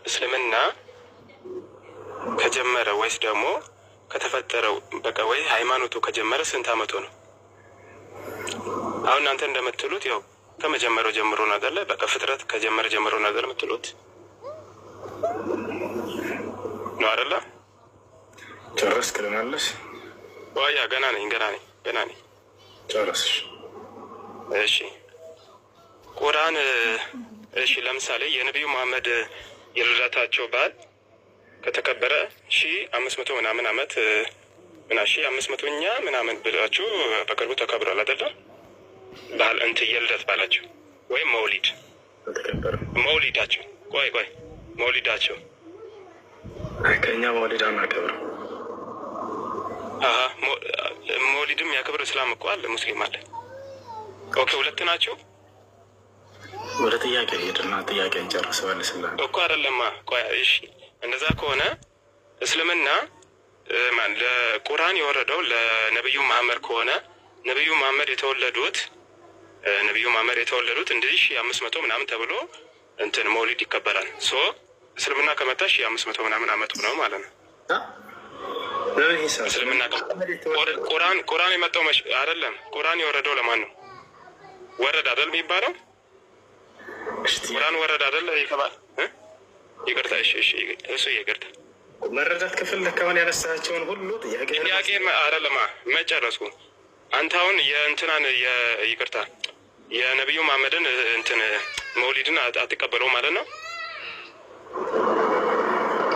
እስልምና ከጀመረ ወይስ ደግሞ ከተፈጠረው በቃ ወይ ሃይማኖቱ ከጀመረ ስንት አመቱ ነው? አሁን እናንተ እንደምትሉት ያው ከመጀመሪያው ጀምሮ ነው አይደለ? በቃ ፍጥረት ከጀመረ ጀምሮ ነው አይደል የምትሉት ነው አይደለ? ጨረስክ ልመለስ? ዋያ ገና ነኝ። ጨረስሽ? እሺ ቁርአን እሺ ለምሳሌ የነቢዩ መሐመድ የልደታቸው በዓል ከተከበረ 1500 ምናምን አመት ምና 1500ኛ ምናምን ብላችሁ በቅርቡ ተከብሯል አይደለ? በዓል እንትን የልደት ባላቸው ወይም መውሊድ መውሊዳቸው መውሊዳቸው ከኛ መውሊድ አናከብርም። መውሊድም ያከብር እስላም እኮ አለ፣ ሙስሊም አለ። ኦኬ ሁለት ናቸው። ወደ ጥያቄ ሄድና ጥያቄ እንጨርስ መልስልህ እኮ አይደለማ። ቆይ እሺ እንደዛ ከሆነ እስልምና ለቁርአን የወረደው ለነብዩ መሐመድ ከሆነ ነብዩ መሐመድ የተወለዱት እንደዚህ 1500 ምናምን ተብሎ እንትን መውሊድ ይከበራል። ሶ እስልምና ከመጣ 1500 ምናምን አመቱ ነው ማለት ነው። እስልምና ቁርአን የመጣው አይደለም። ቁርአን የወረደው ለማን ነው? ወረደ አይደል የሚባለው? ቁርአን ወረደ አይደል ይባላል? ይቅርታ እሱ ይቅርታ መረዳት ከፈለክ ከሆነ ያነሳቸውን ሁሉ ጥያቄ አይደለማ መጨረስኩ። አንተ አሁን የእንትናን ይቅርታ የነብዩ መሐመድን እንትን መውሊድን አትቀበለው ማለት ነው?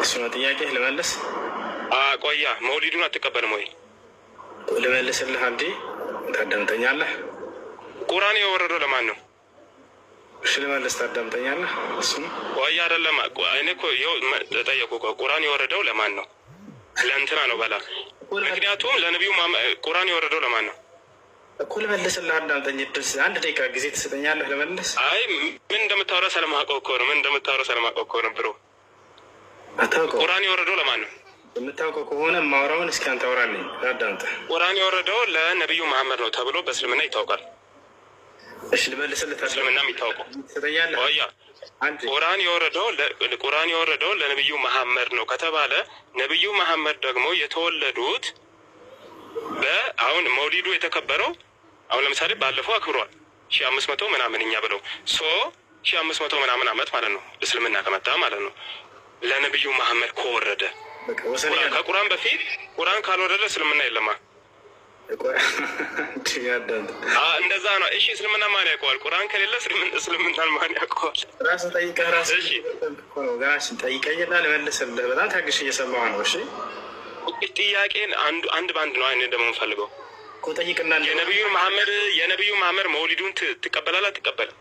እሱ ነው ጥያቄ። ልመልስ? ቆያ መውሊዱን አትቀበልም ወይ? ልመልስልህ አንዴ ታዳምጠኛለህ? ቁርአን የወረደው ለማን ነው? እሺ ልመልስ ታዳምጠኛለህ? እሱም ቆያ አይደለም። እኔ እኮ ይኸው ተጠየቁ። ቁርአን የወረደው ለማን ነው? ለእንትና ነው በላ። ምክንያቱም ለነቢዩ ቁርአን የወረደው ለማን ነው እኮ። ልመልስልህ አዳምጠኝ። አንድ ደቂቃ ጊዜ ትሰጠኛለህ? ልመልስ? አይ ምን እንደምታወራ ስለማውቀው እኮ ነው። ብሮ አታውቀው። ቁርአን የወረደው ለማን ነው? የምታውቀው ከሆነ ማውራውን እስኪ አንተ አውራልኝ። አዳምጠህ። ቁርአን የወረደው ለነቢዩ መሐመድ ነው ተብሎ በእስልምና ይታወቃል። እሺ ልመልስልህ። እስልምና የሚታወቀው ትሰጠኛለህ? ቆያ ቁርአን የወረደው ለነቢዩ መሐመድ ነው ከተባለ ነቢዩ መሐመድ ደግሞ የተወለዱት አሁን መውሊዱ የተከበረው አሁን ለምሳሌ ባለፈው አክብሯል 1500 ምናምን እኛ ብለው 1500 ምናምን አመት ማለት ነው እስልምና ከመጣ ማለት ነው። ለነቢዩ መሐመድ ከወረደ ከቁርአን በፊት ቁርአን ካልወረደ እስልምና የለማ። እንደዛ ነው። እሺ እስልምና ማን ያውቀዋል? ቁርአን ከሌለ እስልምናን ማን ያውቀዋል? ራስን ጠይቀህ ራስን ጠይቀኝና ልመልስልህ። በጣም ታግሽ እየሰማሁ ነው። እሺ ጥያቄን አንድ በአንድ ነው አይነ ደግሞ የምፈልገው እኮ ጠይቅና የነቢዩ መሐመድ መውሊዱን ትቀበላለህ አትቀበልም?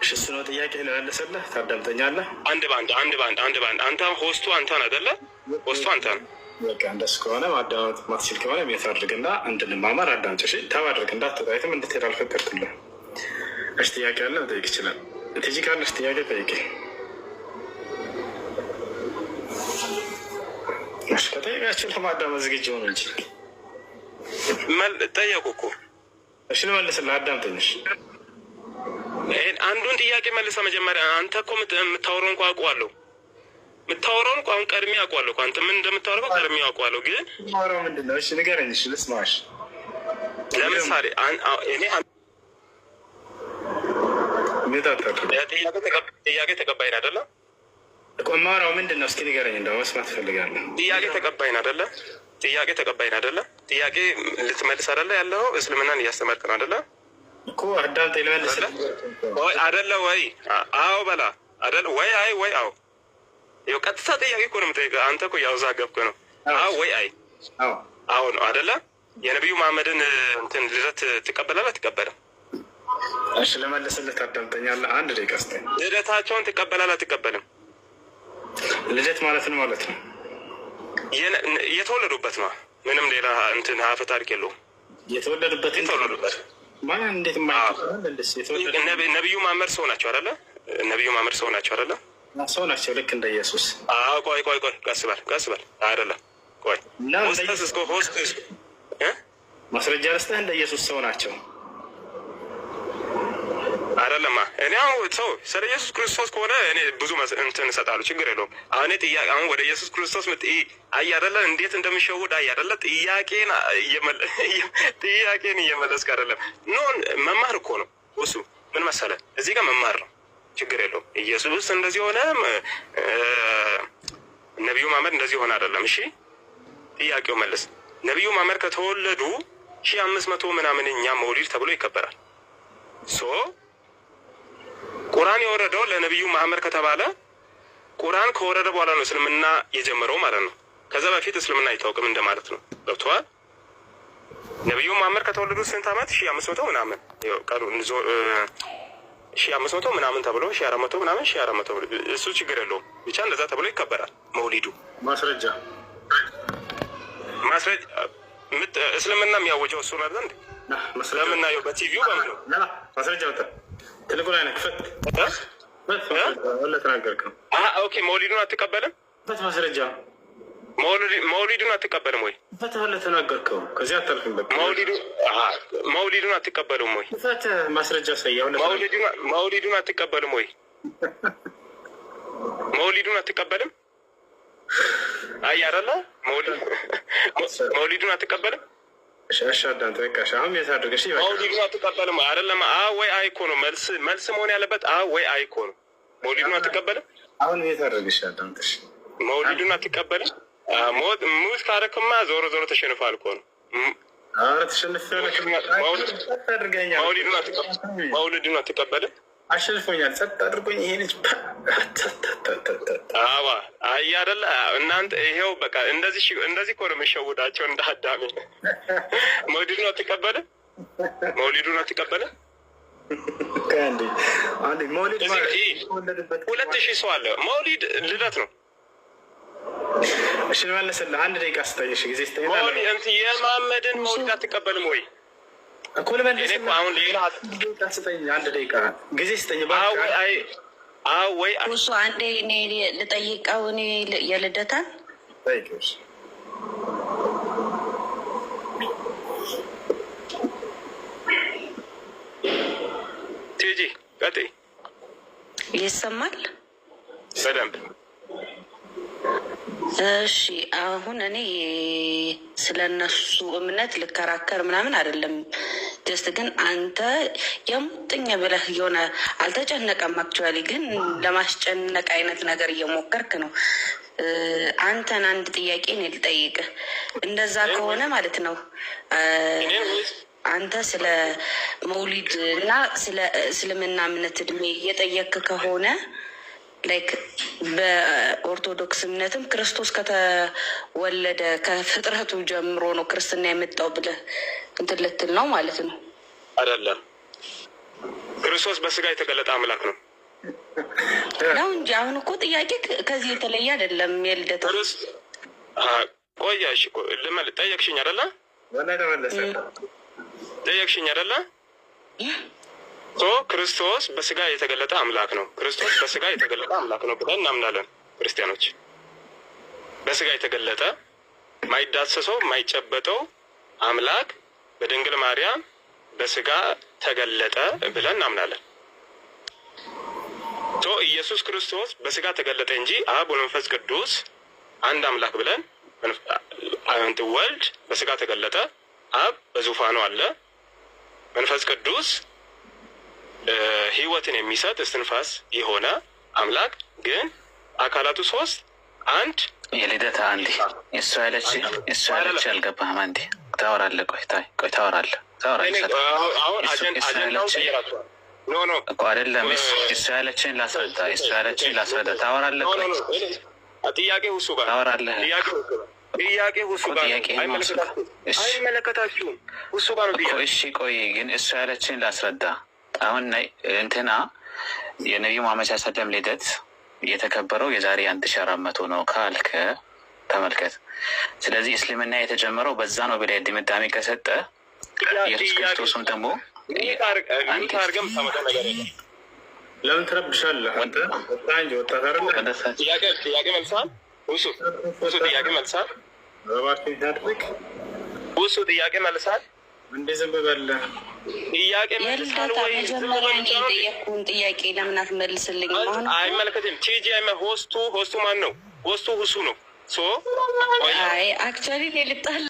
እሺ እሱ ነው ጥያቄ። ልመልስልህ ታዳምጠኛለህ? አንድ በአንድ አንተ ሆስቱ አንተን አይደለ? ሆስቱ አንተን። በቃ እንደሱ ከሆነ ማዳመጥ ማትችል ከሆነ ቤት አድርግና እንድንማማር አዳምጥ። እሺ ታባድርግ እንዳትጠይትም እንድትሄድ አልፈቀድኩልህ። እሺ ጥያቄ አለ መጠየቅ ይችላል። ቲጂ ካለሽ ጥያቄ ጠይቄ። እሺ ከጠየቃችሁ ለማዳመጥ ዝግጅ ሆኑ እንጂ ጠየቁ እኮ። እሺ ልመልስልህ አዳምጠኝሽ። አንዱን ጥያቄ መልሰህ መጀመሪያ አንተ እኮ የምታወራውን እኮ አውቀዋለሁ። የምታወራውን እኮ አሁን ቀድሜ አውቀዋለሁ እኮ አንተ ምን እንደምታወራው ቀድሜ አውቀዋለሁ። ግን ማውራው ምንድን ነው? እሺ ንገረኝ። እሺ ልስማሽ። ለምሳሌ እኔ ጥያቄ ተቀባይን አይደለ? ማውራው ምንድን ነው? እስኪ ንገረኝ። እንደው መስማት እፈልጋለሁ። ጥያቄ ተቀባይን አይደለ? ጥያቄ ልትመልስ አይደለ? ያለው እስልምናን እያስተማርክ ነው አይደለ? እኮ አዳምጠኝ ልመልስልህ አይደለ ወይ? አዎ በላ አይደለ ወይ? አይ ወይ አዎ። ይኸው ቀጥታ ጥያቄ እኮ ነው የምጠይቀው። አንተ እኮ ያወዛገብክ ነው። አዎ ወይ አይ? አዎ ነው አይደለ? የነቢዩ መሐመድን እንትን ልደት ትቀበላለህ አትቀበልም? እሺ ልመልስልህ ታዳምጠኛለህ? አንድ ደቂቃ ስጠኝ። ልደታቸውን ትቀበላለህ አትቀበልም? ልደት ማለት ነው የተወለዱበት ነው። ምንም ሌላ እንትን አፈ ታሪክ የለውም። የተወለዱበት ማን እንዴት ነቢዩ መሐመድ ሰው ናቸው አይደለ? ሰው ናቸው ልክ እንደ ኢየሱስ። ቆይ ቀስ በል አይደለም። ቆይ ማስረጃ ልስጥህ። እንደ ኢየሱስ ሰው ናቸው። አይደለማ። እኔ አሁን ሰው ስለ ኢየሱስ ክርስቶስ ከሆነ እኔ ብዙ እንትን እሰጣለሁ፣ ችግር የለውም። አሁን ጥያቄ አሁን ወደ ኢየሱስ ክርስቶስ አይ አይደለ እንዴት እንደምሸውድ አይ አይደለ ጥያቄን እየመለስክ አይደለም። ኖን መማር እኮ ነው እሱ። ምን መሰለህ እዚህ ጋር መማር ነው፣ ችግር የለውም። ኢየሱስ እንደዚህ ሆነ፣ ነቢዩ መሐመድ እንደዚህ ሆነ አይደለም። እሺ ጥያቄው መለስ። ነቢዩ መሐመድ ከተወለዱ 1500 ምናምንኛ መውሊድ ተብሎ ይከበራል። ሶ ቁርአን የወረደው ለነቢዩ መሐመድ ከተባለ ቁርአን ከወረደ በኋላ ነው እስልምና የጀመረው ማለት ነው። ከዛ በፊት እስልምና አይታወቅም እንደማለት ነው። ገብቶሃል? ነቢዩ መሐመድ ከተወለዱ ስንት ዓመት? 1500 ምናምን ቀኑ 1500 ምናምን ተብሎ 1400 ምናምን 1400 እሱ ችግር የለውም። ብቻ እንደዛ ተብሎ ይከበራል መውሊዱ። ማስረጃ እስልምና የሚያወጀው እሱ ነበር እንዴ? ስለምናየው በቲቪው በምነው ማስረጃ ወጣ። ትልቁ ላይ ነው። ክፈት ወለ ተናገርከው። ኦኬ መውሊዱን አትቀበልም? ክፈት ማስረጃ። መውሊዱን አትቀበልም ወይ? ክፈት ወለ ተናገርከው። ከዚህ አታልፍም። በቃ መውሊዱን አትቀበልም ወይ? ክፈት ማስረጃ ሰያው። መውሊዱን አትቀበልም ወይ? መውሊዱን አትቀበልም? አይ አይደለ መውሊዱን አትቀበልም? እሺ አዳምጥ። በቃ አሁን የታደርገ እሺ መውሊዱን አትቀበልም አይደለም? ወይ አይ እኮ ነው መልስ መሆን ያለበት። ወይ አይ እኮ ነው። መውሊዱን አትቀበልም? አሁን የታደርገ እሺ አዳምጥ። እሺ መውሊዱን አትቀበልም? ሙት ካረክማ ዞሮ ተሸንፏል እኮ ነው። ኧረ ተሸንፈህ መውሊዱን አትቀበልም? አሸንፎኛል። ጸጥ አድርጎኝ ይሄ ልጅ አይ አይደለ እናንተ ይሄው በቃ እንደዚህ እኮ ነው የሚሸውዳቸው እንደ አዳሜ። መውሊዱን አትቀበልም? መውሊዱን አትቀበልም? መውሊድ 2000 ሰው አለ። መውሊድ ልደት ነው። እሺ መለስልህ። አንድ ደቂቃ ስጠኝ። እሺ ጊዜ ስጠኝ። የመሐመድን መውሊድ አትቀበልም ወይ? እኮ ልመልስ። አሁን ሌላ ስጠኝ። አንድ ደቂቃ ጊዜ ስጠኝ። ወይ እሱ አንዴ እኔ ልጠይቀው። እኔ የልደታን ቲጂ ቀጥይ። ይሰማል በደንብ? እሺ አሁን እኔ ስለ እነሱ እምነት ልከራከር ምናምን አይደለም። ጀስት ግን አንተ የሙጥኝ ብለህ የሆነ አልተጨነቀም። አክቹዋሊ ግን ለማስጨነቅ አይነት ነገር እየሞከርክ ነው። አንተን አንድ ጥያቄ እኔ ልጠይቅህ። እንደዛ ከሆነ ማለት ነው አንተ ስለ መውሊድ እና ስለ እስልምና እምነት እድሜ እየጠየክ ከሆነ ላይክ በኦርቶዶክስ እምነትም ክርስቶስ ከተወለደ ከፍጥረቱ ጀምሮ ነው ክርስትና የመጣው ብለህ እንትን ልትል ነው ማለት ነው? አይደለም። ክርስቶስ በስጋ የተገለጠ አምላክ ነው ነው እንጂ አሁን እኮ ጥያቄ ከዚህ የተለየ አይደለም። የልደት ቆያሽ ጠየቅሽኝ አይደለ? ጠየቅሽኝ አይደለ? ክርስቶስ በስጋ የተገለጠ አምላክ ነው። ክርስቶስ በስጋ የተገለጠ አምላክ ነው ብለን እናምናለን ክርስቲያኖች። በስጋ የተገለጠ ማይዳሰሰው ማይጨበጠው አምላክ በድንግል ማርያም በስጋ ተገለጠ ብለን እናምናለን። ኢየሱስ ክርስቶስ በስጋ ተገለጠ እንጂ አብ ወመንፈስ ቅዱስ አንድ አምላክ ብለን ወልድ በስጋ ተገለጠ፣ አብ በዙፋኑ አለ፣ መንፈስ ቅዱስ ህይወትን የሚሰጥ እስትንፋስ የሆነ አምላክ ግን አካላቱ ሶስት አንድ። የልደታ አንዴ እሱ ያለች አልገባህም። አንዴ ታወራለህ። ቆይ ታወራለህ። አሁን አጀንዳውን ቀይራችኋል። ኖ እኮ አይደለም። እሱ ያለችን ላስረዳ። ታወራለህ። ጥያቄ እሱ ጋር ታወራለህ። ጥያቄ እሱ ጋር አይመለከታችሁም። እሱ ጋር ነው። እሺ ቆይ ግን እሱ ያለችን ላስረዳ። አሁን እንትና የነቢዩ መሐመድ ሰለም ልደት የተከበረው የዛሬ 1400 ነው ካልከ ተመልከት። ስለዚህ እስልምና የተጀመረው በዛ ነው ብለህ ድምዳሜ ከሰጠ ኢየሱስ ክርስቶስም ደግሞ ለምን ትረብሻለህ አንተ? ጥያቄ መልሳል። ጥያቄ መልሳል። ጥያቄ መልሳል። እንደ ዝም በለ ጥያቄ መልሳል ወይ? መጀመሪያ የጠየቅኩህን ጥያቄ ለምን አትመልስልኝ? አይመለከትም። ቲጂ ሆስቱ ማን ነው? ሆስቱ ሁሱ ነው። አይ አክቹዋሊ ልጣል